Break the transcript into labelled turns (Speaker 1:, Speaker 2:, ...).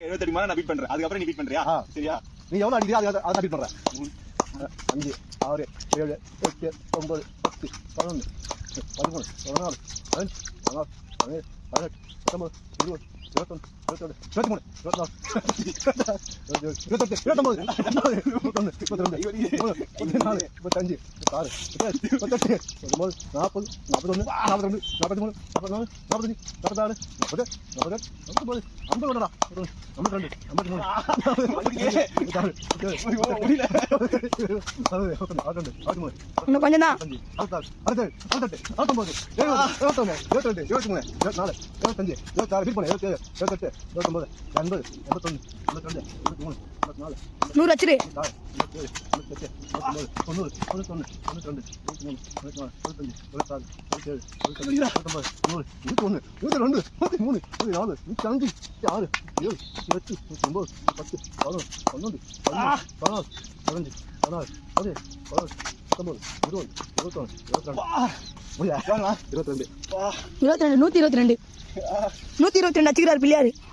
Speaker 1: 78 மாலை நான் பீட் பண்றேன். அதுக்கப்புறம் நீ பீட் பண்றியா? சரியா?
Speaker 2: நீ எவ்வளவு அடிக்கிறியா அதை பீட் பண்ற. 5 6 7 8 9 10 11 13 14 15 16 17 18 19 20 21 22 23 24 28 29 30 31 32 34 35 36 37 39 40 41 42 43 44 45 46 47 48 49 50 52
Speaker 3: இன்னும் கொஞ்சம் தான்.
Speaker 2: 27 28 29 70 71 72 73 24 25 26 பீட் பண்ணு. 27 28 29 80 81 82 83 84
Speaker 3: 100 வச்சிரு.
Speaker 2: 27 28 29 90 91 92 93 94 95 96 97 99 100 21 22 23 24 25 26 7 8 9 10 11 12 14 15 16 17 19 20 21 22 22
Speaker 3: 122 122 122 அடிச்சுக்கிறாரு பிள்ளையாரு.